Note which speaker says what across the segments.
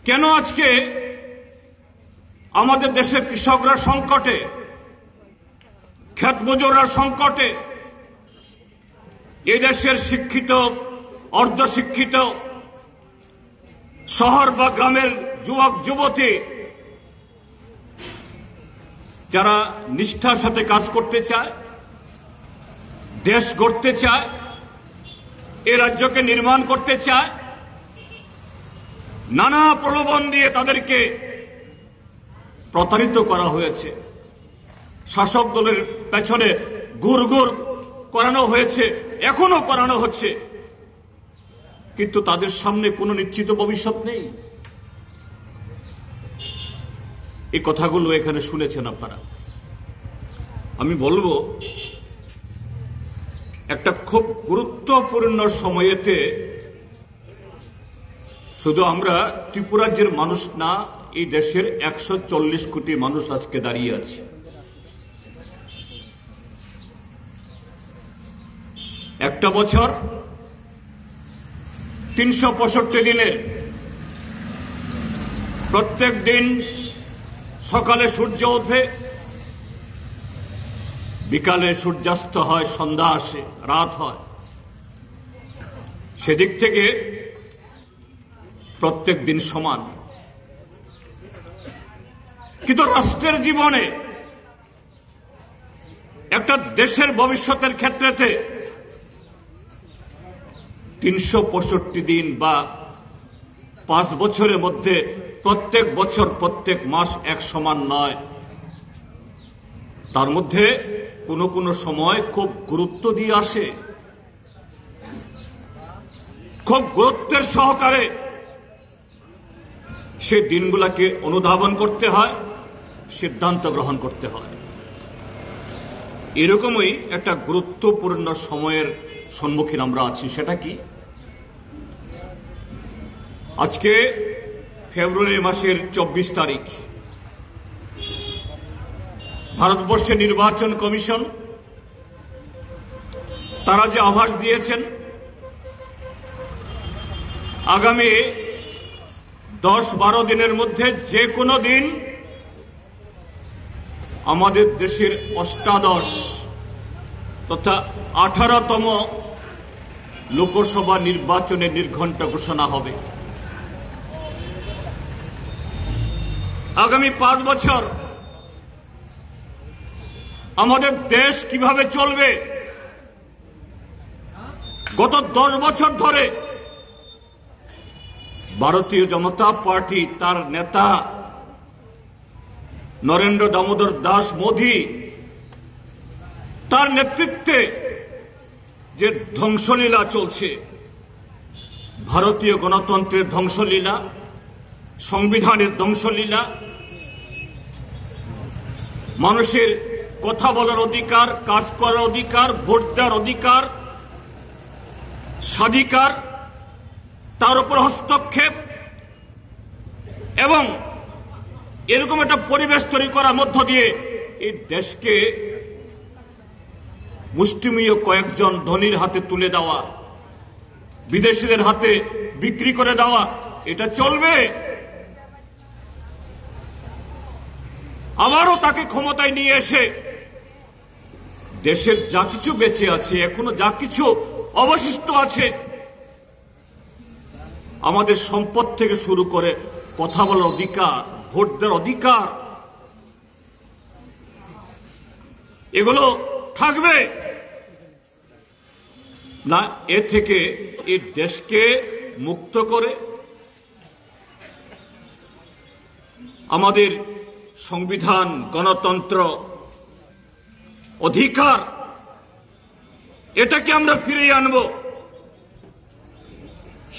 Speaker 1: কেন আজকে আমাদের দেশের কৃষকরা সংকটে, ক্ষেত মজুররা সংকটে, এই দেশের শিক্ষিত, অর্ধশিক্ষিত, শহর বা গ্রামের যুবক যুবতী যারা নিষ্ঠার সাথে কাজ করতে চায়, দেশ গড়তে চায়, এই রাজ্যকে নির্মাণ করতে চায়, নানা প্রলোভন দিয়ে তাদেরকে প্রতারিত করা হয়েছে, শাসক দলের পেছনে ঘুরঘুর করানো হয়েছে, এখনো করানো হচ্ছে, কিন্তু তাদের সামনে কোনো নিশ্চিত ভবিষ্যৎ নেই। এই কথাগুলো এখানে শুনেছেন আপনারা। আমি বলবো, একটা খুব গুরুত্বপূর্ণ সময়েতে শুধু আমরা ত্রিপুরাজ্যের মানুষ না, এই দেশের 140 কোটি মানুষ আজকে দাঁড়িয়ে আছে। একটা বছর 365 দিনের প্রত্যেক দিন সকালে সূর্য ওঠে, বিকালে সূর্যাস্ত হয়, সন্ধ্যা আসে, রাত হয়। সেদিক থেকে প্রত্যেক দিন সমান, কিন্তু রাষ্ট্রের জীবনে, একটা দেশের ভবিষ্যতের ক্ষেত্রেতে 365 দিন বা 5 বছরের মধ্যে প্রত্যেক বছর, প্রত্যেক মাস এক সমান নয়। তার মধ্যে কোনো কোনো সময় খুব গুরুত্ব দিয়ে আসে, খুব গুরুত্বের সহকারে সে দিনগুলোকে অনুধাবন করতে হয়, সিদ্ধান্ত গ্রহণ করতে হয়। এরকমই একটা গুরুত্বপূর্ণ সময়ের সম্মুখীন আমরা আছি। সেটা কি? আজকে ফেব্রুয়ারি মাসের 24 তারিখ ভারতবর্ষের নির্বাচন কমিশন তারা যে আভাস দিয়েছেন, আগামী 10-12 দিনের মধ্যে যে কোনো দিন আমাদের দেশের অষ্টাদশ তথা 18তম লোকসভা নির্বাচনের নির্ঘণ্ট ঘোষণা হবে। আগামী 5 বছর আমাদের দেশ কিভাবে চলবে? গত 10 বছর ধরে ভারতীয় জনতা পার্টি, তার নেতা নরেন্দ্র দামোদর দাস মোদী, তার নেতৃত্বে যে ধ্বংসলীলা চলছে, ভারতীয় গণতন্ত্রের ধ্বংসলীলা, সংবিধানের ধ্বংসলীলা, মানুষের কথা বলার অধিকার, কাজ করার অধিকার, ভোট দেওয়ার অধিকার, স্বাধিকার, তার উপর হস্তক্ষেপ এবং এরকম একটা পরিবেশ তৈরি করার মধ্য দিয়ে এই দেশকে মুষ্টিমেয় কয়েকজন ধনীর হাতে তুলে দেওয়া, বিদেশিদের হাতে বিক্রি করে দেওয়া, এটা চলবে? আবারও তাকে ক্ষমতায় নিয়ে এসে দেশের যা কিছু বেঁচে আছে, এখনো যা কিছু অবশিষ্ট আছে, আমাদের সম্পদ থেকে শুরু করে কথা বলার অধিকার, ভোট দেওয়ার অধিকার, এগুলো থাকবে না? এ থেকে এই দেশকে মুক্ত করে আমাদের সংবিধান, গণতন্ত্র, অধিকার, এটাকে আমরা ফিরিয়ে আনব।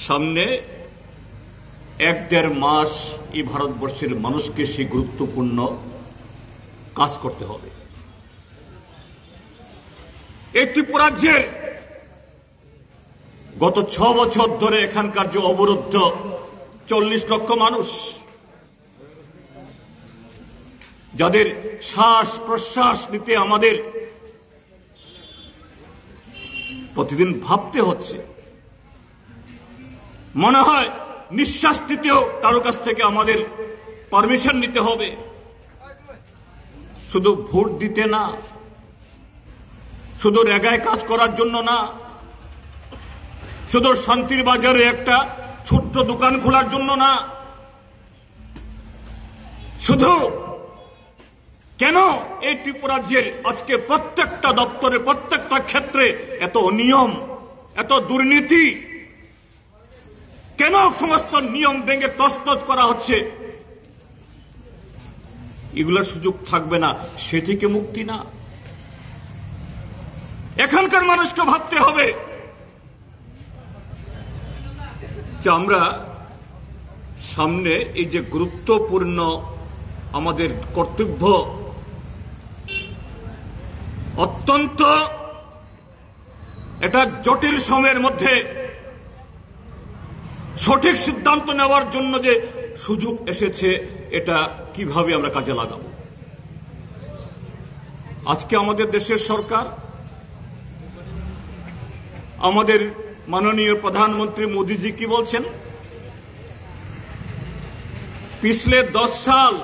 Speaker 1: সামনে 1-1.5 মাস এই ভারতবর্ষের মানুষকে সেই গুরুত্বপূর্ণ কাজ করতে হবে। এই ত্রিপুরাজ্যের গত 6 বছর ধরে এখানকার যে অবরুদ্ধ 40 লক্ষ মানুষ, যাদের শ্বাস প্রশ্বাস নিতে আমাদের প্রতিদিন ভাবতে হচ্ছে, মনে হয় নিঃশ্বাস নিতেও কারো কাছ থেকে আমাদের পারমিশন নিতে হবে। শুধু ভোট দিতে না, শুধু রেগায় কাজ করার জন্য না, শুধু শান্তির বাজারে একটা ছোট্ট দোকান খোলার জন্য না, শুধু কেন এই ত্রিপুরা রাজ্যের আজকে প্রত্যেকটা দপ্তরে প্রত্যেকটা ক্ষেত্রে এত অনিয়ম, এত দুর্নীতি, কেন সমস্ত নিয়ম ভেঙে তছনছ করা হচ্ছে, এগুলোর সুযোগ থাকবে না, সে থেকে মুক্তি না। এখানকার মানুষকে ভাবতে হবে যে আমরা সামনে এই যে গুরুত্বপূর্ণ আমাদের কর্তব্য, অত্যন্ত এটা জটিল সময়ের মধ্যে সঠিক সিদ্ধান্ত নেওয়ার জন্য যে সুযোগ এসেছে, এটা কিভাবে আমরা কাজে লাগাবো। আজকে আমাদের দেশের সরকার, আমাদের माननीय प्रधानमंत्री मोदी जी की बोलছেন, पिछले 10 साल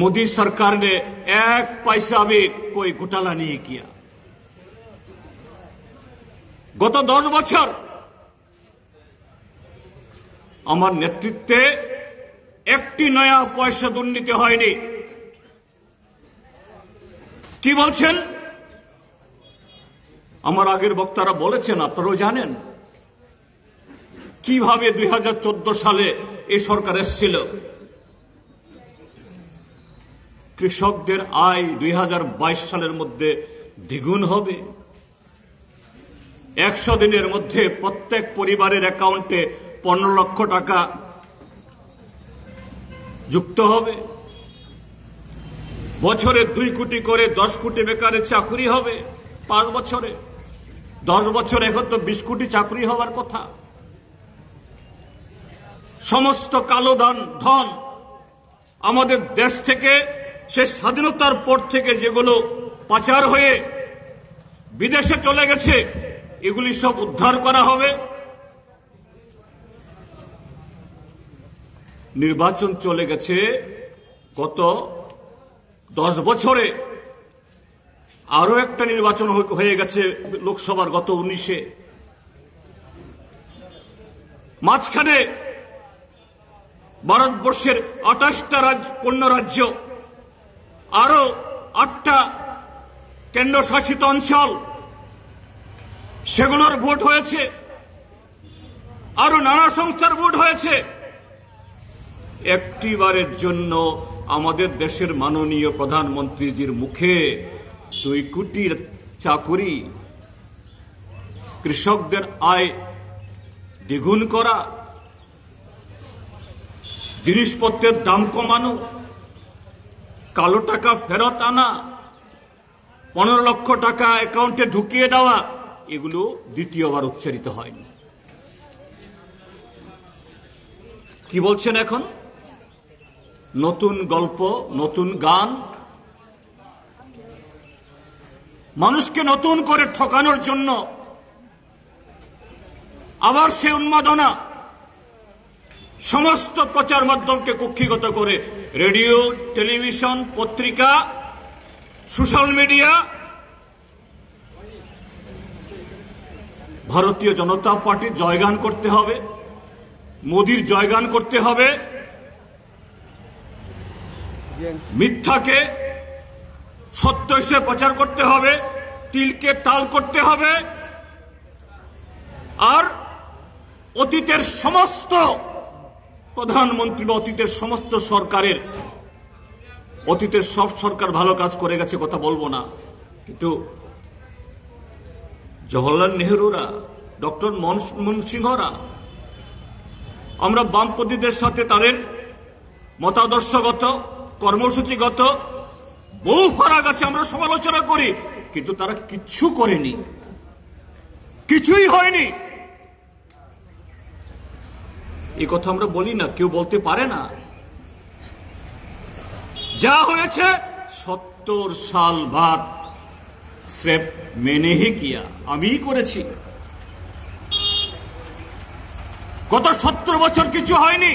Speaker 1: मोदी सरकार ने एक पैसा भी कोई घोटाला नहीं किया। गत 10 বছর আমার নেতৃত্বে একটি নয়া পয়সা দুর্নীতি হয়নি। কি বলছেন? আমার আগের বক্তারা বলেছেন, আপনারাও জানেন কিভাবে 2014 সালে এই সরকার এসেছিল। কৃষকদের আয় 2022 সালের মধ্যে দ্বিগুণ হবে। 100 দিনের মধ্যে প্রত্যেক পরিবারের অ্যাকাউন্টে 15 লক্ষ টাকা যুক্ত হবে। বছরে 2 কোটি করে 10 কোটি বেকারের চাকরি হবে 5 বছরে। 10 বছর এখন তো 20 কোটি চাকরি হওয়ার কথা। সমস্ত কালো ধন আমাদের দেশ থেকে সে স্বাধীনতার পর থেকে যেগুলো পাচার হয়ে বিদেশে চলে গেছে, এগুলি সব উদ্ধার করা হবে। নির্বাচন চলে গেছে গত 10 বছরে, আরো একটা নির্বাচন হয়ে গেছে লোকসভার গত 19-এ। মাঝখানে ভারতবর্ষের 28টা পূর্ণ রাজ্য, আরো 8টা কেন্দ্রশাসিত অঞ্চল, সেগুলোর ভোট হয়েছে, আরো নানা সংস্থার ভোট হয়েছে। একটিবারের জন্য আমাদের দেশের মাননীয় প্রধানমন্ত্রীজির মুখে 2 কোটির চাকুরি, কৃষকদের আয় দ্বিগুণ করা, জিনিসপত্রের দাম কমানো, কালো টাকা ফেরত আনা, 15 লক্ষ টাকা অ্যাকাউন্টে ঢুকিয়ে দেওয়া, এগুলো দ্বিতীয়বার উচ্চারিত হয়নি। কি বলছেন এখন? নতুন গল্প, নতুন গান, মানুষকে নতুন করে ঠকানোর জন্য আবার সে উন্মাদনা, সমস্ত প্রচার মাধ্যমকে কক্ষিগত করে রেডিও, টেলিভিশন, পত্রিকা, সোশ্যাল মিডিয়া, ভারতীয় জনতা পার্টির জয়গান করতে হবে, মোদির জয়গান করতে হবে, মিথ্যাকে সত্য হিসেবে প্রচার করতে হবে, তিলকে তাল করতে হবে, আর অতীতের সমস্ত প্রধানমন্ত্রী বা অতীতের সমস্ত সরকারের, অতীতের সব সরকার ভালো কাজ করে গেছে, কথা বলবো না, কিন্তু জওহরলাল নেহরুরা, ডক্টর মনমোহন সিংহরা, আমরা বামপন্থীদের সাথে তাদের মতাদর্শগত, কর্মসূচিগত বহু ফারাক আছে, আমরা সমালোচনা করি, কিন্তু তারা কিচ্ছু করেনি, কিছুই হয়নি। এই কথা আমরা বলি না, কেউ বলতে পারে না। যা হয়েছে 70 সাল বাদ সির্ফ মেনে হি কিয়া, আমিই করেছি। গত 70 বছর কিছু হয়নি।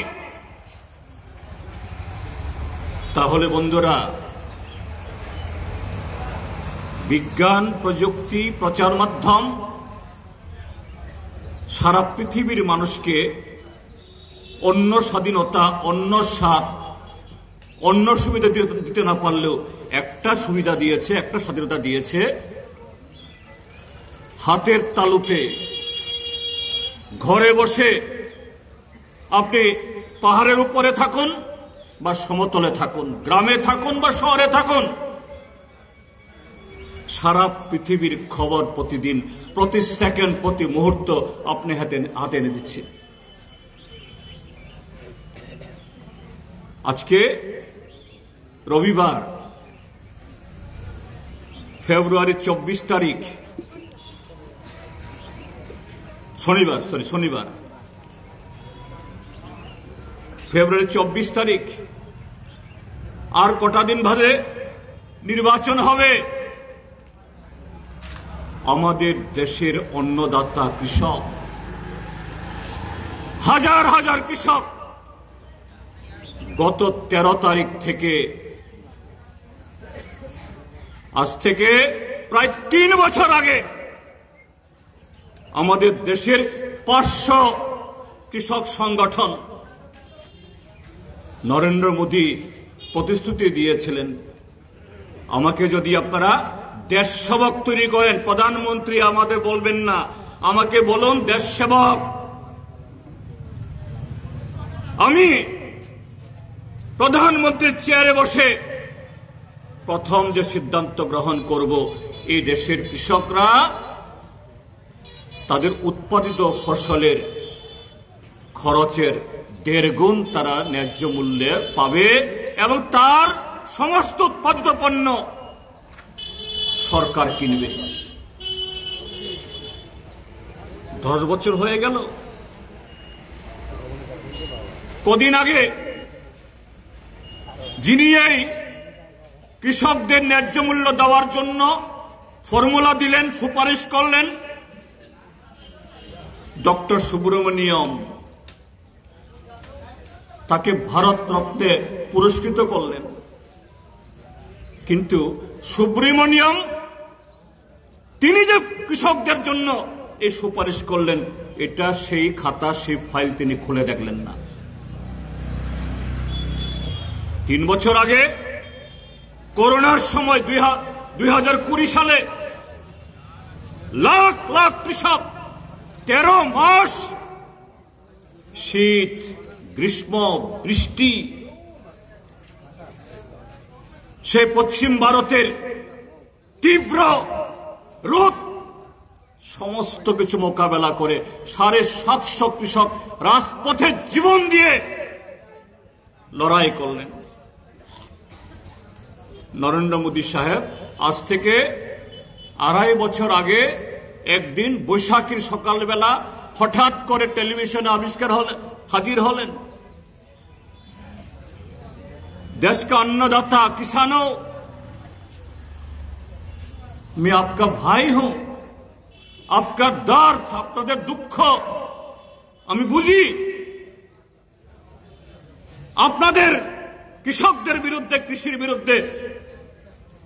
Speaker 1: তাহলে বন্ধুরা, বিজ্ঞান, প্রযুক্তি, প্রচার মাধ্যম সারা পৃথিবীর মানুষকে অন্য স্বাধীনতা, অন্য স্বাদ, অন্য সুবিধা দিতে না পারলেও একটা সুবিধা দিয়েছে, একটা স্বাধীনতা দিয়েছে। হাতের তালুতে ঘরে বসে আপনি পাহাড়ের উপরে থাকুন বা সমতলে থাকুন, গ্রামে থাকুন বা শহরে থাকুন, সারা পৃথিবীর খবর প্রতিদিন, প্রতি সেকেন্ড, প্রতি মুহূর্ত আপনি হাতে এনে দিচ্ছে। আজকে রবিবার, ফেব্রুয়ারি 24 তারিখ, শনিবার, ফেব্রুয়ারি 24 তারিখ। আর কটা দিন বাদে নির্বাচন হবে। আমাদের দেশের অন্নদাতা কৃষক, হাজার হাজার কৃষক গত 13 তারিখ থেকে, আজ থেকে প্রায় 3 বছর আগে আমাদের দেশের 500 কৃষক সংগঠন নরেন্দ্র মোদী প্রতিশ্রুতি দিয়েছিলেন, আমাকে যদি আপনারা দেশ সেবক তৈরি করেন, প্রধানমন্ত্রী আমাদের বলবেন না, আমাকে বলুন দেশ সেবক, আমি প্রধানমন্ত্রীর চেয়ারে বসে প্রথম যে সিদ্ধান্ত গ্রহণ করব, এই দেশের কৃষকরা তাদের উৎপাদিত ফসলের খরচের 1.5 গুণ তারা ন্যায্য মূল্যে পাবে এবং তার সমস্ত উৎপাদিত পণ্য সরকার কিনবে। 10 বছর হয়ে গেল। কদিন আগে যিনি এই কৃষকদের ন্যায্য মূল্য দেওয়ার জন্য ফর্মুলা দিলেন, সুপারিশ করলেন, ডক্টর সুব্রমণিয়ম, তাকে ভারত রত্নে পুরস্কৃত করলেন। কিন্তু সুব্রমণিয়ম তিনি যে কৃষকদের জন্য এই সুপারিশ করলেন, এটা সেই খাতা, সেই ফাইল তিনি খুলে দেখলেন না। 3 বছর আগে করোনার সময় 2020 সালে লাখ লাখ কৃষক 13 মাস শীত, গ্রীষ্ম, বৃষ্টি, সে পশ্চিম ভারতের তীব্র রোদ, সমস্ত কিছু মোকাবেলা করে 750 কৃষক রাজপথে জীবন দিয়ে লড়াই করলেন। নরেন্দ্র মোদী সাহেব আজ থেকে 2.5 বছর আগে একদিন বৈশাখীর সকালবেলা হঠাৎ করে টেলিভিশনে হাজির হলেন, देश का अन्नदाता किसानों, मैं आपका भाई हूं, आपका दर्द, আপনাদের দুঃখ আমি বুঝি, আপনাদের কৃষকদের বিরুদ্ধে, কৃষির বিরুদ্ধে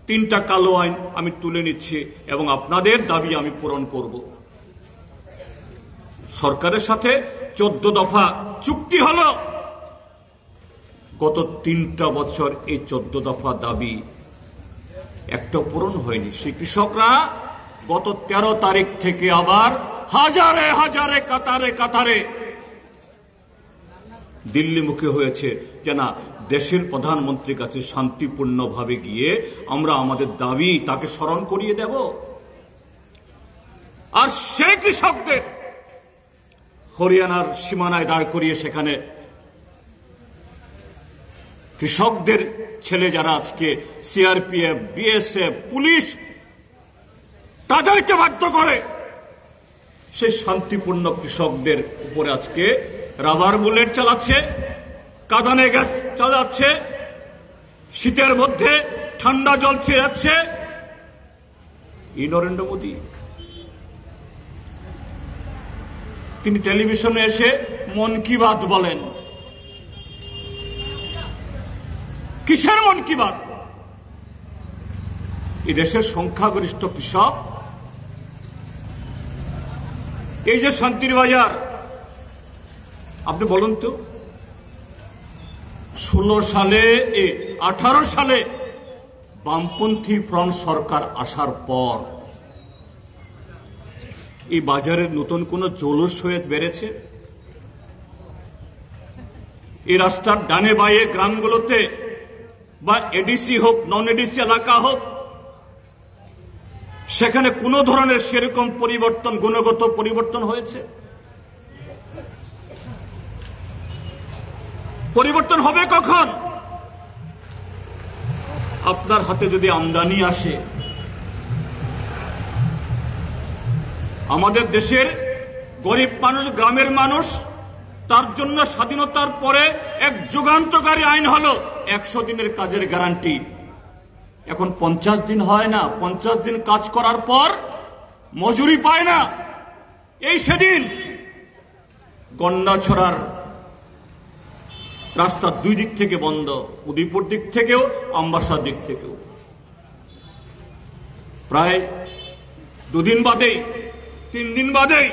Speaker 1: 3টা কালো আইন আমি তুলে নিচ্ছি এবং আপনাদের দাবি আমি পূরণ করব। সরকারের সাথে 14 দফা চুক্তি হলো। গত 3টা বছর এই 14 দফা দাবি একটা পূরণ হয়নি। সেই কৃষকরা গত 13 তারিখ থেকে আবার হাজারে হাজারে কাতারে কাতারে দিল্লিমুখী হয়েছে, যে না, দেশের প্রধানমন্ত্রীর কাছে শান্তিপূর্ণভাবে গিয়ে আমরা আমাদের দাবি তাকে স্মরণ করিয়ে দেব। আর সেই কৃষকদের হরিয়ানার সীমানায় দাঁড় করিয়ে সেখানে কৃষকদের ছেলে যারা আজকে সিআরপিএফ, বিএসএফ, পুলিশ, তাদেরকে বাধ্য করে সেই শান্তিপূর্ণ কৃষকদের উপরে আজকে রাবার বুলেট চালাচ্ছে, কাঁদানে গ্যাস চালাচ্ছে, শীতের মধ্যে ঠান্ডা জল ছিটাচ্ছে। এই নরেন্দ্র মোদী তিনি টেলিভিশনে এসে মন কি বাত বলেন? কিসের মন কি বাত? এই দেশের সংখ্যাগরিষ্ঠ কৃষক, এই যে শান্তির বাজার, আপনি বলুন তো 18 সালে বামপন্থী ফ্রন্ট সরকার আসার পর এই বাজারে নতুন কোন জৌলুস হয়ে বেড়েছে? এই রাস্তার ডানে বাঁয়ে গ্রামগুলোতে বা এডিসি হোক নন এডিসি এলাকা হোক, সেখানে কোন ধরনের সেরকম পরিবর্তন, গুণগত পরিবর্তন হয়েছে? পরিবর্তন হবে কখন? আপনার হাতে যদি আমদানি আসে, আমাদের দেশের গরিব মানুষ, গ্রামের মানুষ, তার জন্য স্বাধীনতার পরে এক যুগান্তকারী আইন হলো 100 দিনের কাজের গ্যারান্টি। এখন 50 দিন হয় না, 50 দিন কাজ করার পর মজুরি পায় না। এই সেদিন গন্ডাছড়ার রাস্তা দুই দিক থেকে বন্ধ, উদয়পুর দিক থেকেও, আমবাসার দিক থেকেও। প্রায় 2 দিন বাদেই, 3 দিন বাদেই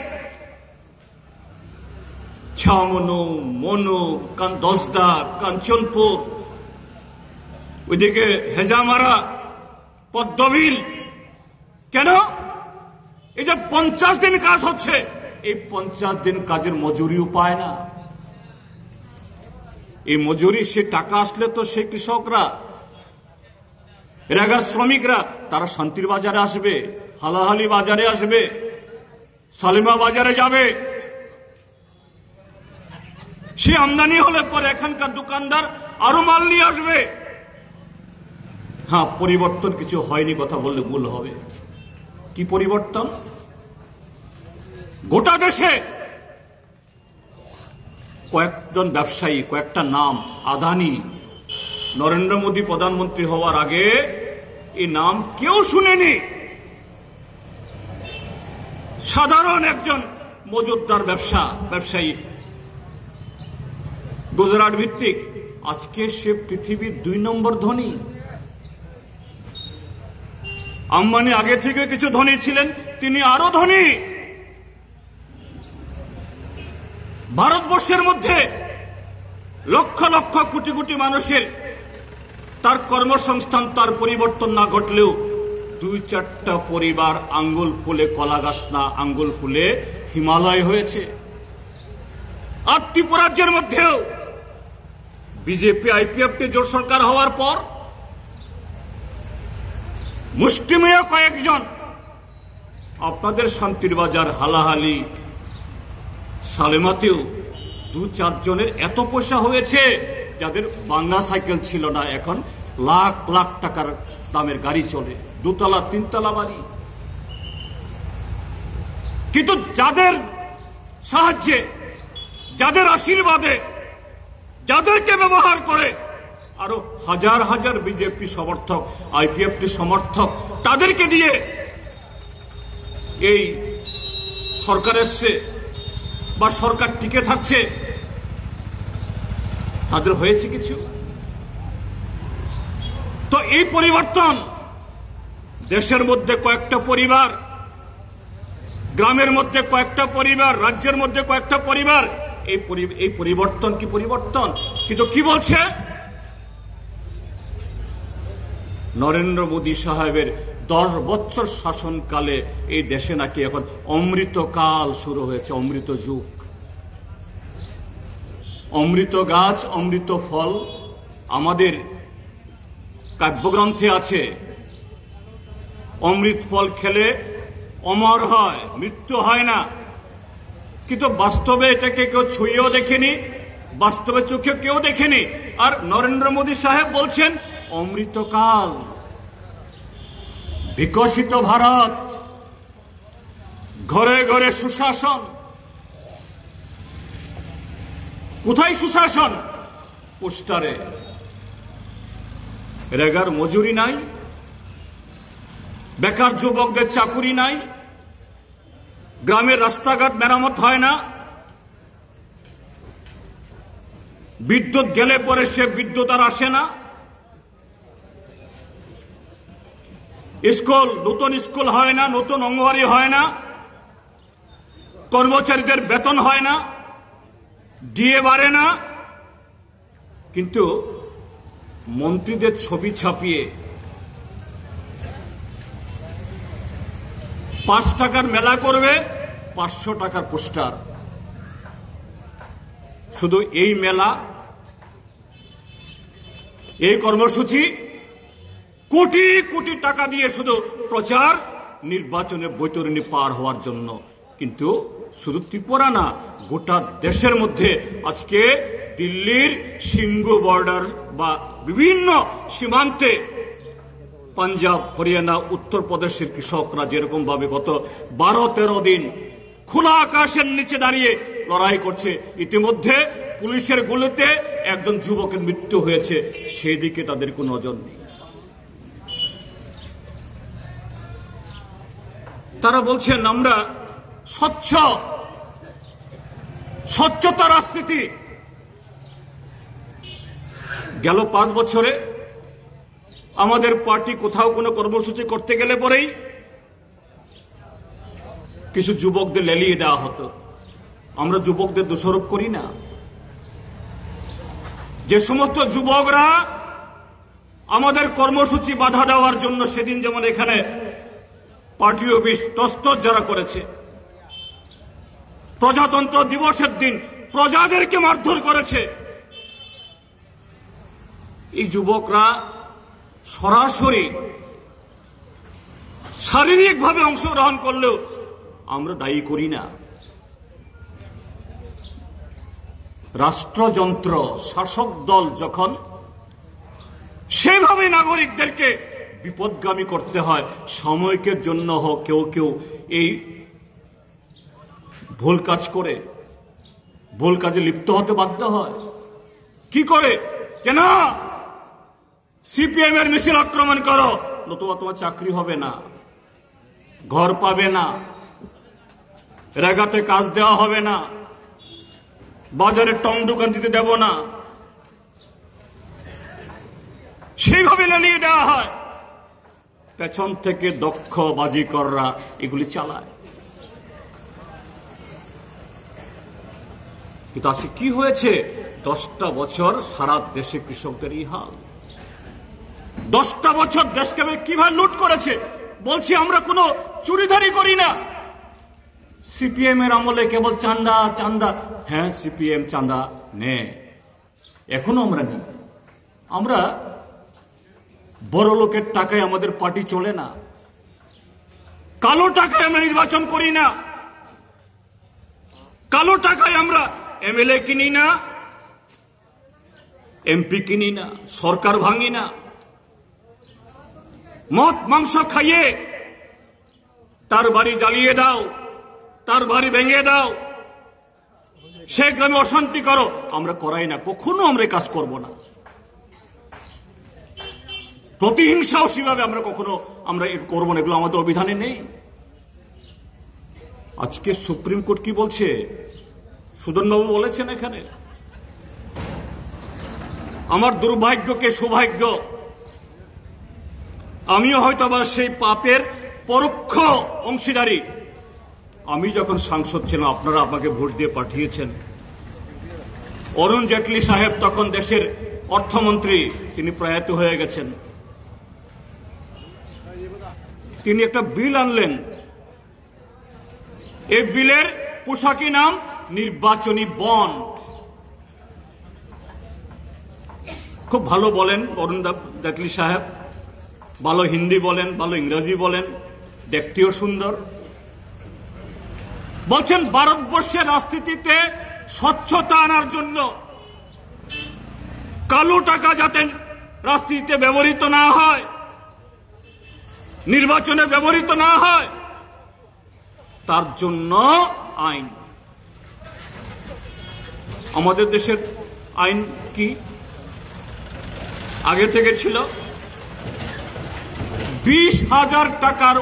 Speaker 1: ছামনু, মনু, দশদা, কাঞ্চনপুর, ওইদিকে হেজামারা, পদ্মবিল। কেন? এই যে 50 দিন কাজ হচ্ছে, এই 50 দিন কাজের মজুরিও পায় না। এই মজুরি, সে টাকা আসলে তো সেই কৃষকরা, রেগার শ্রমিকরা, তারা শান্তির বাজারে আসবে, হালাহালি বাজারে আসবে, সালিমা বাজারে যাবে। সে আমদানি হলে পরে এখানকার দোকানদার আরো মাল নিয়ে আসবে। হ্যাঁ, পরিবর্তন কিছু হয়নি কথা বললে ভুল হবে। কি পরিবর্তন? গোটা দেশে কয়েকজন ব্যবসায়ী, কয়েকটা নাম, আদানি, নরেন্দ্র মোদী প্রধানমন্ত্রী হওয়ার আগে এই নাম কেউ শুনেনি। সাধারণ একজন মজুতদার ব্যবসায়ী, গুজরাট ভিত্তিক, আজকে সে পৃথিবীর 2 নম্বর ধনী। আম্বানি আগে থেকে কিছু ধনী ছিলেন, তিনি আরো ধনী। ভারতবর্ষের মধ্যে লক্ষ লক্ষ কোটি কোটি মানুষের তার কর্মসংস্থান, তার পরিবর্তন না ঘটলেও 2-4টা পরিবার আঙ্গুল ফুলে কলা গাছ না, আঙ্গুল ফুলে হিমালয় হয়েছে। আর ত্রিপুরাজ্যের মধ্যেও বিজেপি আইপিএফটি জোট সরকার হওয়ার পর মুষ্টিমেয় কয়েকজন, আপনাদের শান্তির বাজার, হালাহালি, সালেমাতেও 2-4 জনের এত পয়সা হয়েছে, যাদের বাংলা সাইকেল ছিল না, এখন লাখ লাখ টাকার দামের গাড়ি চলে, 2তলা 3তলা বাড়ি। কিন্তু যাদের সাহায্যে, যাদের আশীর্বাদে, যাদেরকে ব্যবহার করে আরো হাজার হাজার বিজেপি সমর্থক, আইপিএফটি সমর্থক, তাদেরকে দিয়ে এই সরকার এসছে বা সরকার টিকে থাকছে, তাদের হয়েছে কিছু? তো এই পরিবর্তন দেশের মধ্যে কয়েকটা পরিবার, গ্রামের মধ্যে কয়েকটা পরিবার, রাজ্যের মধ্যে কয়েকটা পরিবার, এই পরিবর্তন কি পরিবর্তন? কিন্তু কি বলছে নরেন্দ্র মোদী সাহেবের 10 বছর শাসনকালে এই দেশে নাকি এখন অমৃতকাল শুরু হয়েছে, অমৃত যুগ। অমৃত গাছ, অমৃত ফল আমাদের কাব্যগ্রন্থে আছে। অমৃত ফল খেলে অমর হয়, মৃত্যু হয় না। কিন্তু বাস্তবে এটাকে কেউ ছুঁয়েও দেখেনি, বাস্তবে চোখে কেউ দেখেনি। আর নরেন্দ্র মোদী সাহেব বলছেন অমৃতকাল, বিকশিত ভারত, ঘরে ঘরে সুশাসন। কোথায় সুশাসন? পোস্টারে। রেগার মজুরি নাই, বেকার যুবকদের চাকুরি নাই, গ্রামের রাস্তাঘাট মেরামত হয় না, বিদ্যুৎ গেলে পরে সে বিদ্যুৎ আর আসে না, স্কুল নতুন স্কুল হয় না, নতুন অঙ্গনওয়াড়ি হয় না, কর্মচারীদের বেতন হয় না, ডিএ বাড়ে না, কিন্তু মন্ত্রীদের ছবি ছাপিয়ে 5 টাকার মেলা করবে, 500 টাকার পোস্টার। শুধু এই মেলা, এই কর্মসূচি কোটি কোটি টাকা দিয়ে শুধু প্রচার, নির্বাচনের বৈতরণী পার হওয়ার জন্য। কিন্তু শুধু ত্রিপুরা না, গোটা দেশের মধ্যে আজকে দিল্লির সিঙ্গু বর্ডার বা বিভিন্ন সীমান্তে পাঞ্জাব, হরিয়ানা, উত্তরপ্রদেশের কৃষকরা যেরকম ভাবে গত 12-13 দিন খোলা আকাশের নিচে দাঁড়িয়ে লড়াই করছে, ইতিমধ্যে পুলিশের গুলিতে একজন যুবকের মৃত্যু হয়েছে, সেই দিকে তাদের কোনো নজর নেই। তারা বলছেন আমরা স্বচ্ছতা রাজনীতি। গেল 5 বছরে আমাদের পার্টি কোথাও কোনো কর্মসূচি করতে গেলে পরেই কিছু যুবকদের লেলিয়ে দেওয়া হতো। আমরা যুবকদের দোষারোপ করি না। যে সমস্ত যুবকরা আমাদের কর্মসূচি বাধা দেওয়ার জন্য সেদিন যেমন এখানে পার্টি অফিস তছনছ যারা করেছে, প্রজাতন্ত্র দিবসের দিন প্রজাদেরকে মারধর করেছে, এই যুবকরা সরাসরি শারীরিকভাবে অংশগ্রহণ করলেও আমরা দায়ী করি না। রাষ্ট্রযন্ত্র, শাসক দল যখন সেভাবে নাগরিকদেরকে বিপদগামী করতে হয়, সাময়িকের জন্য হোক, কেউ কেউ এই ভুল কাজ করে, ভুল কাজে লিপ্ত হতে বাধ্য হয়। কি করে? কেন সিপিএম এর মিছিল আক্রমণ করো, নতুবা তোমার চাকরি হবে না, ঘর পাবে না, রেগাতে কাজ দেওয়া হবে না, বাজারে টং দোকান দিতে দেব না, সেইভাবে নিয়ে দেওয়া হয়। পেছন থেকে দক্ষ বাজিকররা এগুলি চালায়। কিন্তু আজকে কি হয়েছে? 10টা বছর সারা দেশে কৃষকদের এই হাল। 10টা বছর দেশকে কিভাবে লুট করেছে। বলছি আমরা কোনো চুরিধারি করি না। সিপিএম এর আমলে কেবল চাঁদা চাঁদা, হ্যাঁ সিপিএম চাঁদা নেয়, এখনো আমরা নিই। আমরা বড় লোকের টাকায় আমাদের পার্টি চলে না, কালো টাকায় আমরা নির্বাচন করি না, কালো টাকায় আমরা এমএলএ কিনি না, এমপি কিনি না, সরকার ভাঙি না। মদ মাংস খাইয়ে তার বাড়ি জ্বালিয়ে দাও, তার বাড়ি ভেঙে দাও, সে গ্রামে অশান্তি করো, আমরা করাই না, কখনো আমরা কাজ করব না। প্রতিহিংসাও সেভাবে আমরা কখনো করবো না, এগুলো আমাদের অভিধানে নেই। আজকে সুপ্রিম কোর্ট কি বলছে? সুদনবাবু বলেছেন এখানে, আমার দুর্ভাগ্যকে সৌভাগ্য, আমিও হয়তো আবার সেই পাপের পরোক্ষ অংশীদারি। আমি যখন সাংসদ ছিলাম, আপনারা আমাকে ভোট দিয়ে পাঠিয়েছেন। অরুণ জেটলি সাহেব তখন দেশের অর্থমন্ত্রী, তিনি প্রয়াত হয়ে গেছেন। তিনি একটা বিল আনলেন, এই বিলের পোশাকি নাম নির্বাচনী বন্ড। খুব ভালো বলেন অরুণ জেটলি সাহেব, ভালো হিন্দি বলেন, ভালো ইংরেজি বলেন, দেখতেও সুন্দর। বলছেন ভারতবর্ষের রাজনীতিতে স্বচ্ছতা আনার জন্য কালো টাকা যাতে রাজনীতিতে ব্যবহৃত না হয়, নির্বাচনে ব্যবহৃত না হয়, তার জন্য আইন। আমাদের দেশের আইন কি আগে থেকে ছিল? 20,000 টাকার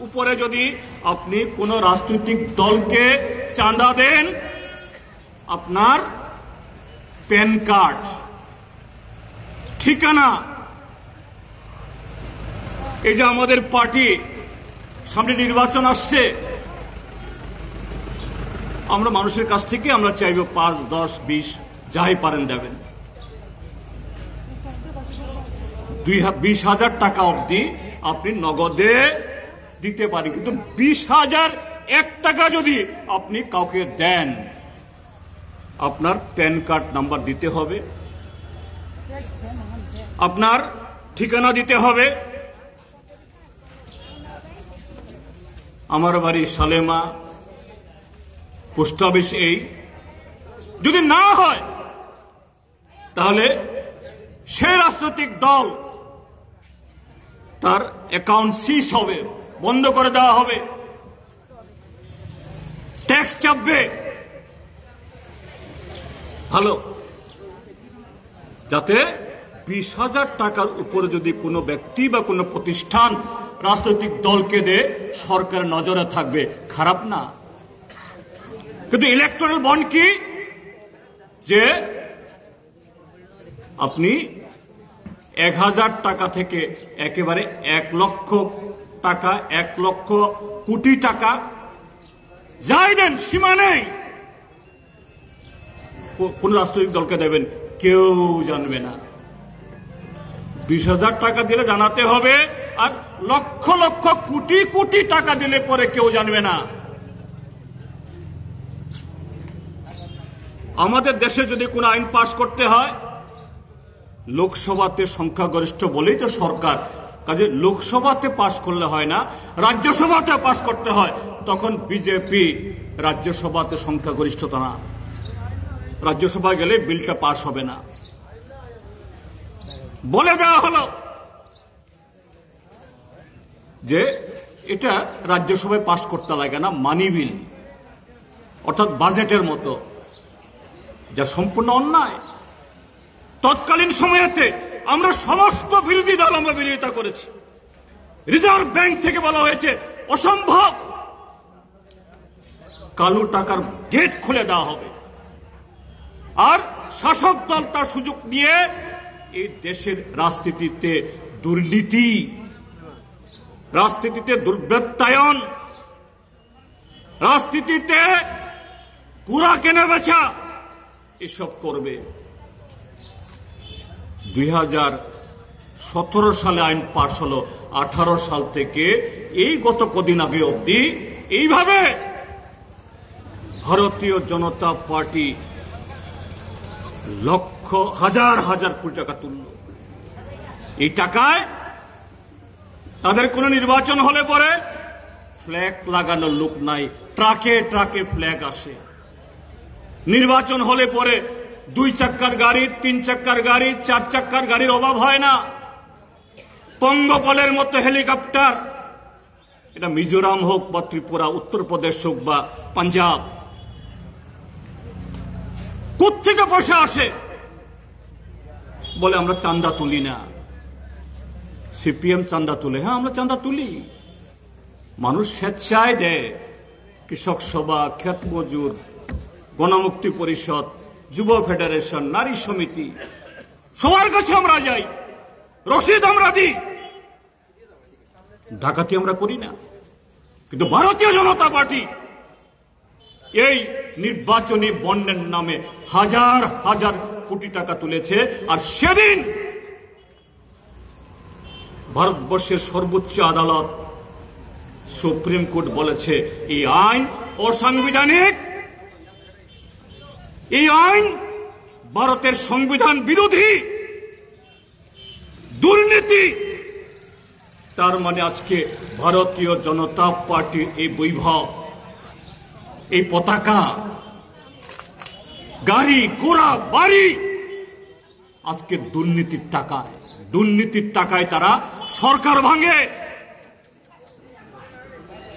Speaker 1: উপরে যদি আপনি কোন রাজনৈতিক দলকে চাঁদা দেন, আপনার প্যান কার্ড, ঠিকানা, এই যে আমাদের পার্টি সামনে নির্বাচন আসছে, আমরা মানুষের কাছ থেকে আমরা চাইব 5, 10, 20 যাই পারেন দেবেন। 20,000 টাকা অবধি আপনি নগদে দিতে পারেন, কিন্তু 20,001 টাকা যদি আপনি কাউকে দেন, আপনার প্যান কার্ড নাম্বার দিতে হবে, আপনার ঠিকানা দিতে হবে। আমার বাড়ি সালেমা, পোস্ট অফিস এই। যদি না হয় তাহলে সে রাজনৈতিক দল তার অ্যাকাউন্ট সিজ হবে, বন্ধ করে দেওয়া হবে, ট্যাক্স চাপবে। ভালো, যাতে 20,000 টাকার উপরে যদি কোনো ব্যক্তি বা কোনো প্রতিষ্ঠান রাজনৈতিক দলকে দেয়, সরকার নজরে থাকবে, খারাপ না। কিন্তু ইলেকট্রাল বন্ড কি, যে আপনি 1,000 টাকা থেকে একেবারে 1 লক্ষ টাকা, 1 লক্ষ কোটি টাকা যাই দেন, সীমা নেই। কোন রাজনৈতিক দলকে দেবেন কেউ জানবে না। 20,000 টাকা দিলে জানাতে হবে, আর লক্ষ লক্ষ কোটি কোটি টাকা দিলে পরে কেউ জানবে না। আমাদের দেশে যদি কোন আইন পাশ করতে হয়, লোকসভাতে সংখ্যাগরিষ্ঠ বলেই তো সরকার, কাজে লোকসভাতে পাশ করলে হয় না, রাজ্যসভাতে পাশ করতে হয়। তখন বিজেপি রাজ্যসভাতে সংখ্যাগরিষ্ঠতা না, রাজ্যসভা গেলে বিলটা পাশ হবে না, বলে দেওয়া হলো যে এটা রাজ্যসভায় পাশ করতে লাগে না, মানি বিল, অর্থাৎ বাজেটের মতো, যা সম্পূর্ণ অন্যায়। তৎকালীন সময়েতে আমরা সমস্ত বিরোধী দল আমরা বিরোধিতা করেছি। রিজার্ভ ব্যাংক থেকে বলা হয়েছে অসম্ভব, কালো টাকার গেট খুলে দেওয়া হবে। আর শাসক দল তার সুযোগ নিয়ে এই দেশের রাজনীতিতে দুর্নীতি, রাজনীতিতে দুর্বৃত্তায়ন, রাজনীতিতে কুড়া কেনা বেচা এসব করবে। 2017 সালে আইন পাশ হলো, 18 সাল থেকে এই গত কদিন আগে অবধি এইভাবে ভারতীয় জনতা পার্টি লক্ষ হাজার হাজার কোটি টাকা তুলল। এই টাকায় তাদের কোন নির্বাচন হলে পরে ফ্ল্যাগ লাগানোর লোক নাই, ট্রাকে ট্রাকে ফ্ল্যাগ আসে। নির্বাচন হলে পরে 2 চাক্কার গাড়ি, 3 চাক্কার গাড়ি, 4 চাক্কার গাড়ির অভাব হয় না। পঙ্গপালের মতো হেলিকপ্টার, এটা মিজোরাম হোক বা ত্রিপুরা, উত্তরপ্রদেশ হোক বা পাঞ্জাব, কোত্থেকে পয়সা আসে? বলে আমরা চাঁদা তুলি না। সিপিএম চাঁদা তুলে, হ্যাঁ আমরা চাঁদা তুলি, মানুষ স্বেচ্ছায় দেয়। কৃষক সভা, ক্ষেত মজুর, গণমুক্তি পরিষদ, যুব ফেডারেশন, নারী সমিতি, সবার কাছে আমরা যাই, রসিদ আমরা দিই। ডাকাতি আমরা করি না। কিন্তু ভারতীয় জনতা পার্টি এই নির্বাচনী বন্ডের নামে হাজার হাজার কোটি টাকা তুলেছে। আর সেদিন ভারতবর্ষের সর্বোচ্চ আদালত সুপ্রিম কোর্ট বলেছে এই আইন অসাংবিধানিক, এই আইন ভারতের সংবিধান বিরোধী, দুর্নীতি। তার মানে আজকে ভারতীয় জনতা পার্টির এই বৈভব, এই পতাকা, গাড়ি ঘোড়া বাড়ি আজকে দুর্নীতির টাকায়, দুর্নীতির টাকায় তারা সরকার ভাঙে।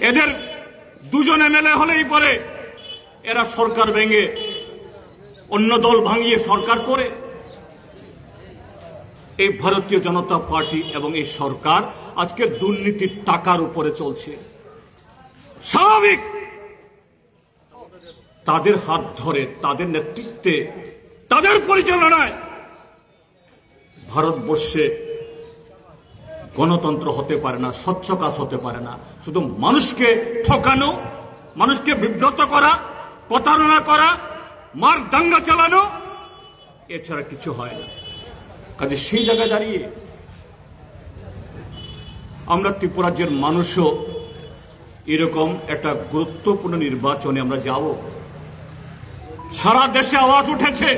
Speaker 1: এদের দুজন এমএলএ হলেই পরে এরা সরকার ভেঙে অন্য দল ভাঙিয়ে সরকার করে। এই ভারতীয় জনতা পার্টি এবং এই সরকার আজকে দুর্নীতির টাকার উপরে চলছে। স্বাভাবিক, তাদের হাত ধরে, তাদের নেতৃত্বে, তাদের পরিচালনায় ভারতবর্ষে গণতন্ত্র হতে পারে না, স্বচ্ছ কাজ হতে পারে না। শুধু মানুষকে ঠকানো, মানুষকে বিব্রত করা, প্রতারণা করা, মার দাঙ্গা চালানো, এছাড়া কিছু হয় না। কাজে সেই জায়গায় দাঁড়িয়ে আমরা ত্রিপুরাজ্যের মানুষও এরকম একটা গুরুত্বপূর্ণ নির্বাচনে আমরা যাব। সারা দেশে আওয়াজ উঠেছে,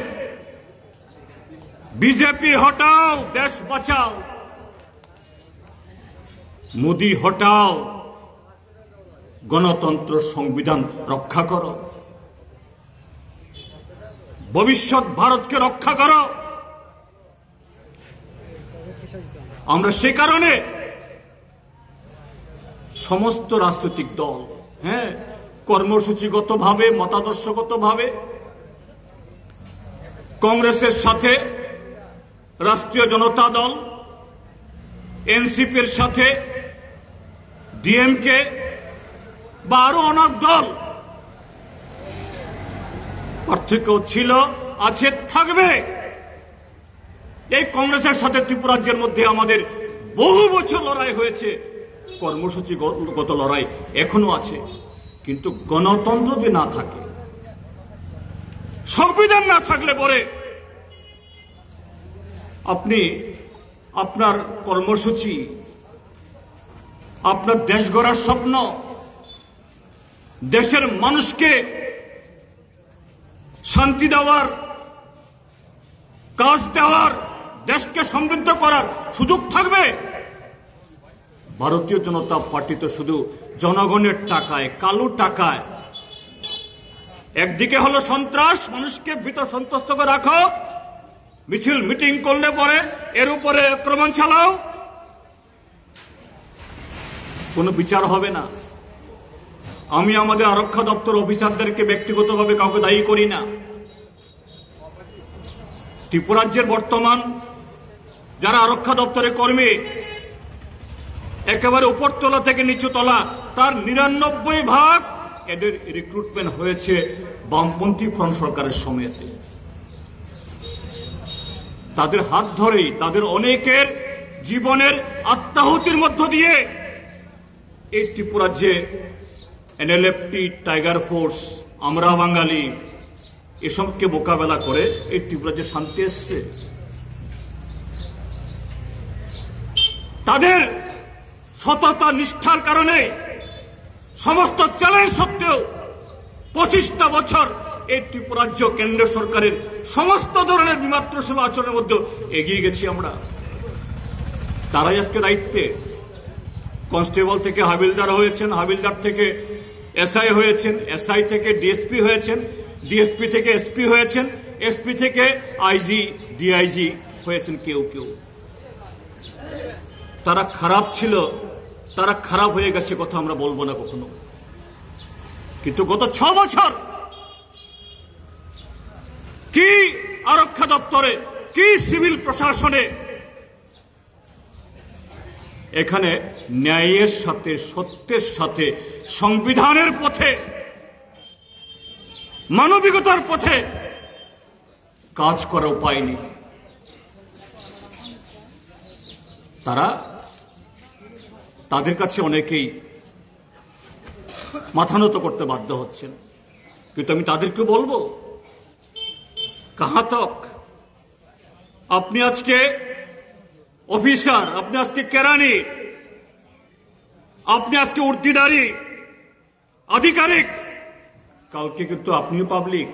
Speaker 1: বিজেপি হটাও, দেশ বাঁচাও, মোদি হটাও, গণতন্ত্র সংবিধান রক্ষা করো, ভবিষ্যৎ ভারতকে রক্ষা করো। আমরা সে কারণে সমস্ত রাজনৈতিক দল, কর্মসূচিগতভাবে, মতাদর্শগতভাবে কংগ্রেসের সাথে রাষ্ট্রীয় জনতা দল, এনসিপির সাথে ডিএমকে বা আরো অনেক দল, পার্থক্য ছিল, আছে, থাকবে। এই কংগ্রেসের সাথে ত্রিপুরাজ্যের মধ্যে আমাদের বহু বছর লড়াই হয়েছে, কর্মসূচিগত লড়াই এখনো আছে। কিন্তু গণতন্ত্র যে না থাকে, সংবিধান না থাকলে পরে আপনি আপনার কর্মসূচি, আপনার দেশ গড়ার স্বপ্ন, দেশের মানুষকে শান্তি দেওয়ার, কাজ দেওয়ার, দেশকে সমৃদ্ধ করার সুযোগ থাকবে? ভারতীয় জনতা পার্টি তো শুধু জনগণের টাকায়, কালো টাকায়, একদিকে হলো সন্ত্রাস, মানুষকে ভীত সন্ত্রস্ত করে রাখো, মিছিল মিটিং করলে পরে এর উপরে আক্রমণ চালাও, কোনো বিচার হবে না। আমি আমাদের আরক্ষা দপ্তর অফিসারদেরকে ব্যক্তিগতভাবে কাউকে দায়ী করি না। ত্রিপুরাজ্যের বর্তমান যারা আরক্ষা দপ্তরে কর্মী, একেবারে উপরতলা থেকে নিচুতলা, তার ৯৯% এদের রিক্রুটমেন্ট হয়েছে বামপন্থী ফ্রন্ট সরকারের সময়তে। তাদের হাত ধরেই, তাদের অনেকের জীবনের আত্মাহুতির মধ্য দিয়ে এই ত্রিপুরাজ্যে এনএলএফটি, টাইগার ফোর্স, আমরা বাঙালি এসবকে মোকাবেলা করে এই ত্রিপুরাজ্যে শান্তি এসছে। তাদের সততা নিষ্ঠার কারণে সমস্ত চ্যালেঞ্জ সত্ত্বেও 25টা বছর এই ত্রিপুরাজ্য কেন্দ্র সরকারের সমস্ত ধরনের বিমাত্রশীল আচরণের মধ্যে এগিয়ে গেছি আমরা। তারাই আজকে দায়িত্বে, কনস্টেবল থেকে হাবিলদার হয়েছেন, হাবিলদার থেকে এসআই হয়েছেন, এসআই থেকে ডিএসপি হয়েছেন, ডিএসপি থেকে এসপি হয়েছেন, এসপি থেকে আইজি, ডিআইজি হয়েছেন কেউ কেউ। তারা খারাপ ছিল, তারা খারাপ হয়ে গেছে, কথা আমরা বলবো না কখনো। কিন্তু গত 6 বছর কি আরক্ষা দপ্তরে, কি সিভিল প্রশাসনে, এখানে ন্যায়ের সাথে, সত্যের সাথে, সংবিধানের পথে, মানবিকতার পথে কাজ করার উপায় নেই। তাদের কাছে অনেকেই মাথা নত করতে বাধ্য হচ্ছেন। কিন্তু আমি তাদেরকে বলবো, কাহা তক, আপনি আজকে অফিসার, আপনি আজকে কেরানি, আপনি আজকে উর্দিদারি আধিকারিক, কালকে কিন্তু আপনিও পাবলিক,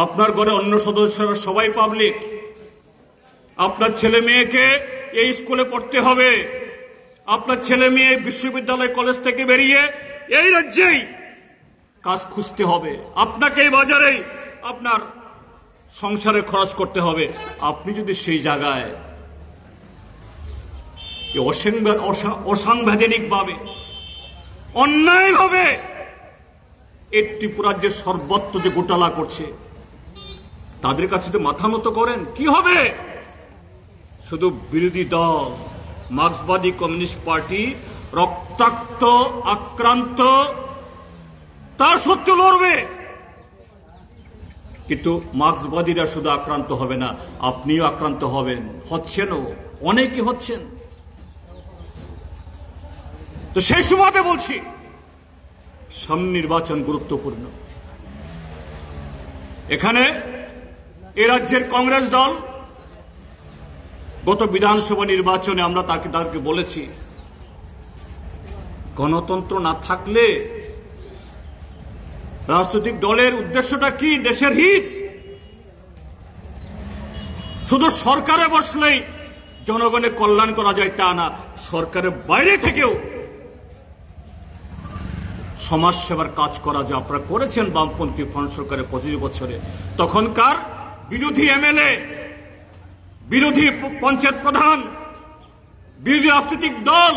Speaker 1: আপনার ঘরে অন্য সদস্যরা সবাই পাবলিক। আপনার ছেলে মেয়েকে এই স্কুলে পড়তে হবে, আপনার ছেলে মেয়ে বিশ্ববিদ্যালয় কলেজ থেকে বেরিয়ে এই রাজ্যেই কাজ খুঁজতে হবে, আপনাকে এই বাজারেই আপনার সংসারে খরচ করতে হবে। আপনি যদি সেই জায়গায় অসাংবিধানিক ভাবে, অন্যায়ভাবে এই ত্রিপুরাজ্যের সর্বত্র যে গোটালা করছে, তাদের কাছে তো মাথা নত করেন, কি হবে? শুধু বিরোধী দল মার্ক্সবাদী কমিউনিস্ট পার্টি রক্তাক্ত, আক্রান্ত, তার সত্য লড়বে। কিন্তু মার্ক্সবাদীরা শুধু আক্রান্ত হবে না, আপনিও আক্রান্ত হবেন, হচ্ছেনও, অনেকে হচ্ছেন। তো সেই সুবাদে বলছি, সামনে নির্বাচন গুরুত্বপূর্ণ। এখানে এ রাজ্যের কংগ্রেস দল গত বিধানসভা নির্বাচনে আমরা তাদেরকে বলেছি, গণতন্ত্র না থাকলে রাজনৈতিক দলের উদ্দেশ্যটা কি? দেশের হিত। শুধু সরকারে বসলেই জনগণের কল্যাণ করা যায় তা না, সরকারের বাইরে থেকেও সমাজ সেবার কাজ করা যায়। আপনারা করেছেন বামপন্থী ফ্রন্ট সরকারের 25 বছরে। তখনকার বিরোধী এমএলএ, বিরোধী পঞ্চায়েত প্রধান, বিরোধী রাজনৈতিক দল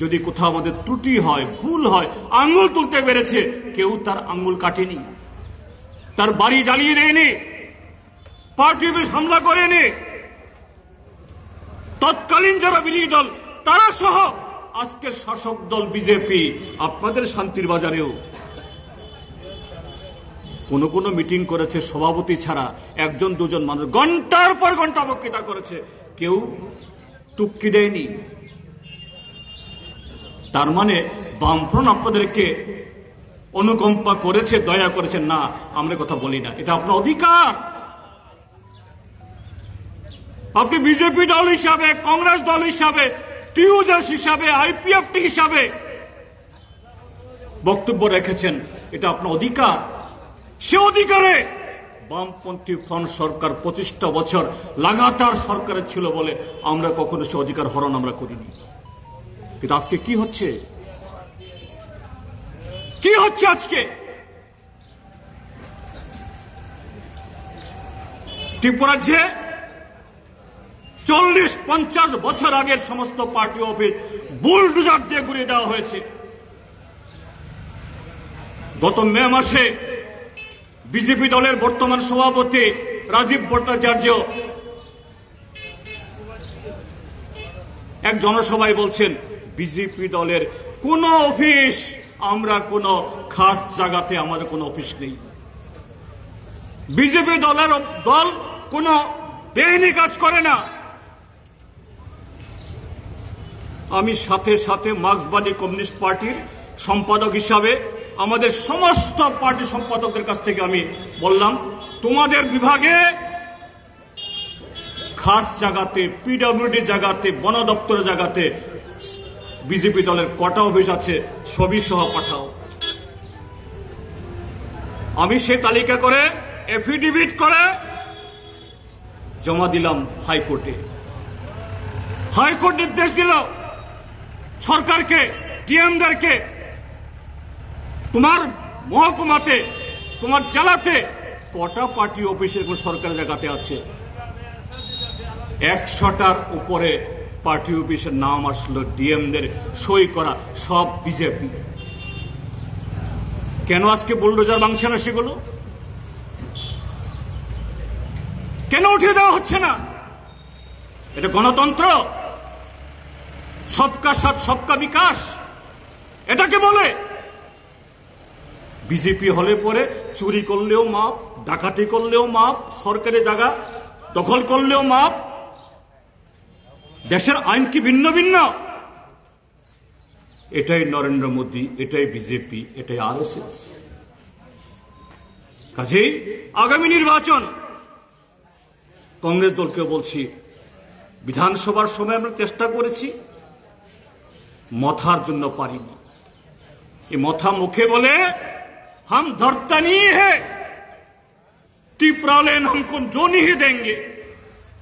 Speaker 1: যদি কোথাও আমাদের ত্রুটি হয়, ভুল হয়, আঙ্গুল তুলতে পেরেছে, কেউ তার আঙ্গুল কাটেনি, তার বাড়ি জ্বালিয়ে দেয়নি, পার্টি অফিস হামলা করেনি। তৎকালীন যারা বিরোধী দল তারা সহ আজকের শাসক দল বিজেপি, আপনাদের শান্তির বাজারেও কোন কোন মিটিং করেছে সভাপতি ছাড়া, একজন দুজন মানুষ ঘন্টার পর ঘন্টা বক্তৃতা করেছে, কেউ টুক্কি দেয়নি। তার মানে বামফ্রন্ট আপনাদেরকে অনুকম্পা করেছে, দয়া করেছে না, আমরা কথা বলি না, এটা আপনার অধিকার। আপনি বিজেপি দল হিসাবে, কংগ্রেস দল হিসাবে, টিউজার্স হিসাবে, আইপিএফটি হিসাবে বক্তব্য রেখেছেন, এটা আপনার অধিকার। সে অধিকারে বামপন্থী ফ্রন্ট সরকার 25টা বছর লাগাতার সরকারে ছিল বলে আমরা কখনো সে অধিকার হরণ আমরা করিনি। কিন্তু আজকে কি হচ্ছে? কি হচ্ছে আজকে? ত্রিপুরাজ্যে 40-50 বছর আগের সমস্ত পার্টি অফিস বুলডোজার দিয়ে ঘুরিয়ে দেওয়া হয়েছে। গত মে মাসে বিজেপি দলের বর্তমান সভাপতি রাজীব ভট্টাচার্য এক জনসভায় বলছেন, বিজেপি দলের কোন অফিস, আমরা কোন খাস জায়গাতে আমাদের কোন অফিস নেই। বিজেপি দলের দল কোন বেআইনি কাজ করে না। আমি সাথে সাথে মার্ক্সবাদী কমিউনিস্ট পার্টির সম্পাদক হিসাবে আমাদের সমস্ত পার্টি সম্পাদকদের কাছ থেকে আমি বললাম, তোমাদের বিভাগে খাস জায়গাতে, পিডব্লিউডি জায়গাতে, বন দপ্তরের জায়গাতে বিজেপি দলের কটা অফিস আছে ছবি সহ পাঠাও। আমি সে তালিকা করে এফিডেভিট করে জমা দিলাম হাইকোর্টে। হাইকোর্ট নির্দেশ দিল সরকারকে, ডিএমদেরকে, তোমার মহকুমাতে, তোমার জেলাতে কটা পার্টি অফিসের কোন সরকারি জায়গাতে আছে? 100টার উপরে পার্টি অফিসের নাম আসলো, ডিএমদের সই করা, সব বিজেপি। কেন আজকে বুলডোজার ভাঙছে না সেগুলো? কেন উঠিয়ে দেওয়া হচ্ছে না? এটা গণতন্ত্র, সবকা সাথ সবকা বিকাশ এটাকে বলে। বিজেপি হলে পরে চুরি করলেও মাপ, ডাকাতি করলেও মাপ, সরকারি জায়গা দখল করলেও মাপ। দেশের আইন কি ভিন্ন ভিন্ন? এটাই নরেন্দ্র মোদী, এটাই বিজেপি, এটাই আরএসএস। কাজেই আগামী নির্বাচন, কংগ্রেস দলকে বলছি, বিধানসভার সময় আমরা চেষ্টা করেছি, মথার জন্য পারিনি। এই মথা মুখে বলে हम डरता नहीं है, टिपरालेन हमको जो नहीं देंगे,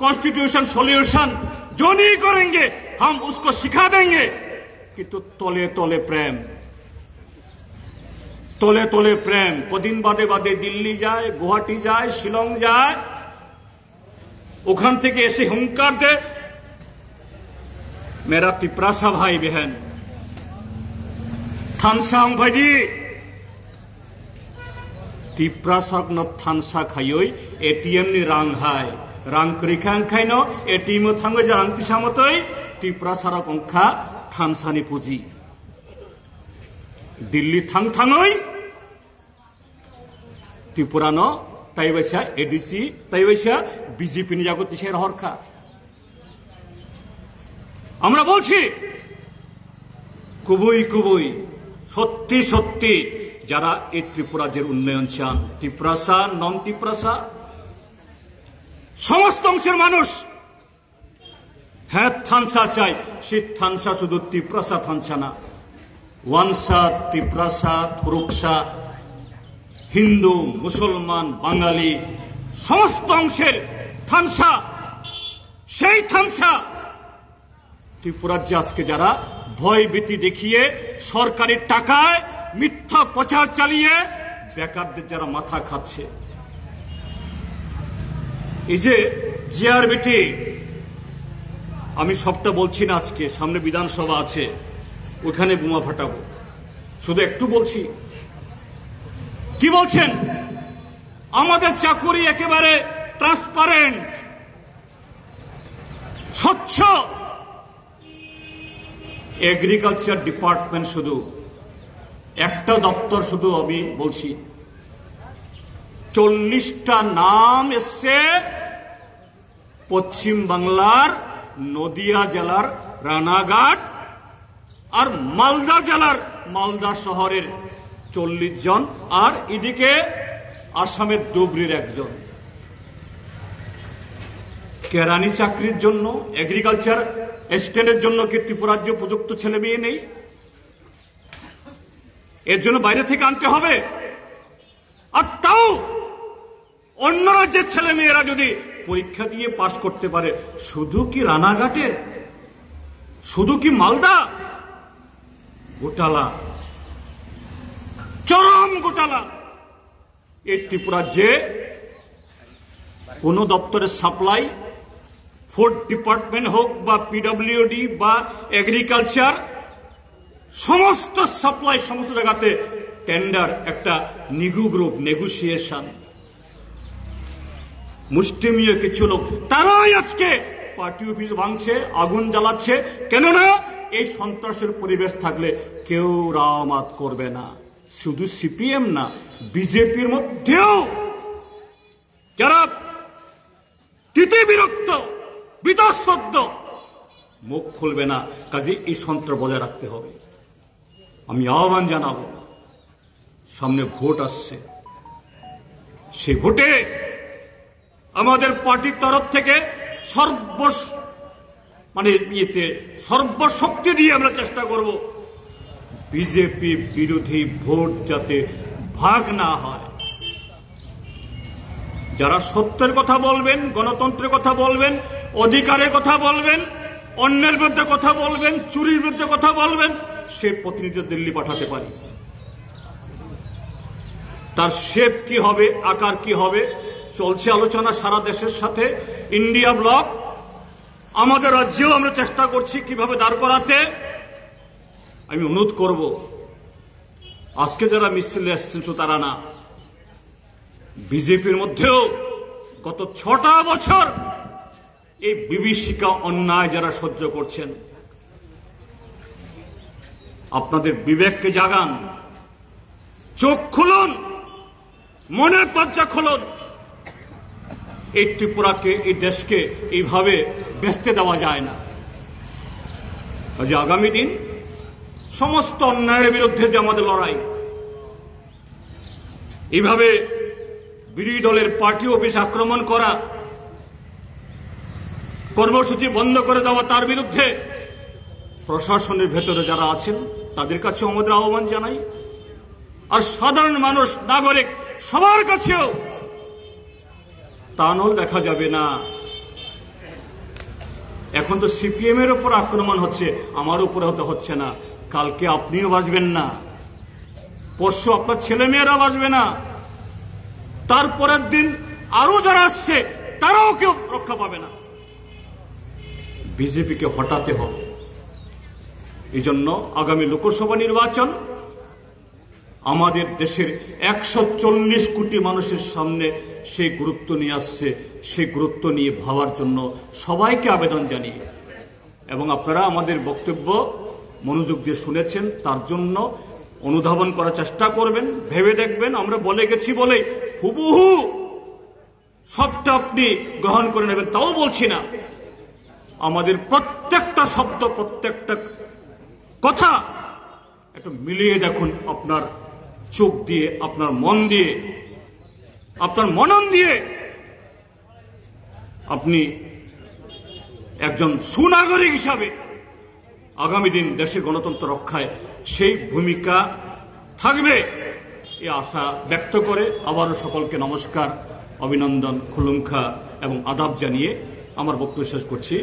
Speaker 1: कॉन्स्टिट्यूशन सॉल्यूशन जो नहीं करेंगे हम उसको सिखा देंगे। কিন্তু তলে তলে প্রেম, তলে তলে প্রেম। কদিন বাদে বাদে দিল্লি যায়, গুয়াহাটি যায়, শিলং যায়, ওখান থেকে এসে হুঙ্কার দে, मेरा तिपरासा भाई बहन थानसांग भाई तिपरासा न थानसा खाई एटीएम नि रांग हाय रांग करिखां खाइनो एटीएम थांगो जे रांग पिसामतै तिपरासा रकंखा थानसानि पुजी दिल्ली थांग थांगै ত্রিপুরানো তাই বৈশা এডিসি তাই বৈশা বিজেপি নিজাগত সে হরখা আমরা বলছি কুবুই কুবুই সত্যি সত্যি যারা এই ত্রিপুরাজের উন্নয়ন চান, ত্রিপুরাসা নন ত্রিপুরাসা সমস্ত অংশের মানুষ হ্যাঁ থানসা চাই, সেই থানসা শুধু ত্রিপুরাসা থানসা না, ওয়ানসা ত্রিপুরাসা থুরুকসা হিন্দু মুসলমান বাঙালি সমস্ত অংশের থানসা, সেই থানসা ত্রিপুরাজ্যে আজকে যারা ভয় ভীতি দেখিয়ে সরকারি টাকায় মিথ্যা প্রচার চালিয়ে বেকারদের যারা মাথা খাচ্ছে, এই যে জিআরবিটি আমি সবটা বলছি না, আজকে সামনে বিধানসভা আছে ওখানে বোমা ফাটাবো, শুধু একটু বলছি কি বলছেন আমাদের চাকুরি একেবারে ট্রান্সপারেন্ট স্বচ্ছ, এগ্রিকালচার ডিপার্টমেন্ট শুধু একটা দপ্তর শুধু আমি বলছি 40টা নাম এসছে পশ্চিম বাংলার নদিয়া জেলার রানাঘাট আর মালদা জেলার মালদা শহরের 40 জন, আর এদিকে আসামের ধুবড়ির একজন। কেরানি চাকরির জন্য এগ্রিকালচার অ্যাসিস্ট্যান্টের জন্য কি ত্রিপুরাজ্য উপযুক্ত ছেলে মেয়ে নেই? এর জন্য বাইরে থেকে আনতে হবে। আর তাও অন্য রাজ্যের ছেলে মেয়েরা যদি পরীক্ষা দিয়ে পাশ করতে পারে, শুধু কি রানাঘাটের, শুধু কি মালদা? ঘোটালা, চরম ঘোটালা। এই ত্রিপুরাজ্যে কোন দপ্তরের সাপ্লাই, ফুড ডিপার্টমেন্ট হোক বা পিডব্লিউডি বা এগ্রিকালচার, সমস্ত সাপ্লাই সমস্ত জায়গাতে টেন্ডার, একটা নিগু গ্রুপ নেগোসিয়েশন, মুষ্টিমীয় কিছু লোক তারাই আজকে পার্টি অফিস ভাঙছে, আগুন জ্বালাচ্ছে। কেননা এই সন্ত্রাসের পরিবেশ থাকলে কেউ রামাত করবে না। শুধু সিপিএম না, বিজেপির মধ্যেও যারা তিতে বিরক্ত বিতস্তব্ধ মুখ খুলবে না। কাজে এই সন্ত্রাস বজায় রাখতে হবে। আমি আহ্বান জানাবো, সামনে ভোট আসছে, সেই ভোটে আমাদের পার্টির তরফ থেকে সর্বশক্তি দিয়ে আমরা চেষ্টা করব বিজেপি বিরোধী ভোট যাতে ভাগ না হয়। যারা সত্যের কথা বলবেন, গণতন্ত্রের কথা বলবেন, অধিকারের কথা বলবেন, অন্যের বিরুদ্ধে কথা বলবেন, চুরির বিরুদ্ধে কথা বলবেন, সে প্রতিনিধি দিল্লি পাঠাতে পারি। তার শেপ কি হবে, আকার কি হবে, চলছে আলোচনা সারা দেশের সাথে। ইন্ডিয়া ব্লক আমাদের রাজ্যেও আমরা চেষ্টা করছি কিভাবে দাঁড় করাতে। আমি অনুরোধ করব, আজকে যারা মিছিলে এসছেন তারা না, বিজেপির মধ্যেও গত 6টা বছর এই বিভীষিকা অন্যায় যারা সহ্য করছেন, আপনাদের বিবেককে জাগান, চোখ খুলুন, মনের দরজা খুলুন। এই ত্রিপুরাকে, এই দেশকে এইভাবে বেচতে দেওয়া যায় না। কাজে আগামী দিন সমস্ত অন্যায়ের বিরুদ্ধে যে আমাদের লড়াই, এইভাবে বিরোধী দলের পার্টি অফিস আক্রমণ করা, কর্মসূচি বন্ধ করে দেওয়া, তার বিরুদ্ধে প্রশাসনের ভেতরে যারা আছেন তাদের কাছেও আমাদের আহ্বান জানাই। আর সাধারণ মানুষ, নাগরিক সবার কাছেও তানল দেখা যাবে না। এখন তো সিপিএম এর উপর আক্রমণ হচ্ছে, আমার উপরে হচ্ছে না। কালকে আপনিও বাঁচবেন না, পরশু আপনার ছেলে মেয়েরা বাঁচবে না, তারপরের দিন আরো যারা আসছে তারাও কেউ রক্ষা পাবে না। বিজেপিকে হটাতে হবে। এই জন্য আগামী লোকসভা নির্বাচন আমাদের দেশের 140 কোটি মানুষের সামনে সেই গুরুত্ব নিয়ে আসছে। সেই গুরুত্ব নিয়ে ভাবার জন্য সবাইকে আবেদন জানিয়ে, এবং আপনারা আমাদের বক্তব্য মনোযোগ দিয়ে শুনেছেন, তার জন্য অনুধাবন করার চেষ্টা করবেন, ভেবে দেখবেন। আমরা বলে গেছি বলেই হুবহু সবটা আপনি গ্রহণ করে নেবেন তাও বলছি না। আমাদের প্রত্যেকটা শব্দ, প্রত্যেকটা কথা একটু মিলিয়ে দেখুন আপনার চোখ দিয়ে, আপনার মন দিয়ে, আপনার মনন দিয়ে। আপনি একজন সুনাগরিক হিসাবে আগামী দিন দেশের গণতন্ত্র রক্ষায় সেই ভূমিকা থাকবে এই আশা ব্যক্ত করে আবারও সকলকে নমস্কার, অভিনন্দন, খুলুমখা এবং আদাব জানিয়ে আমার বক্তব্য শেষ করছি।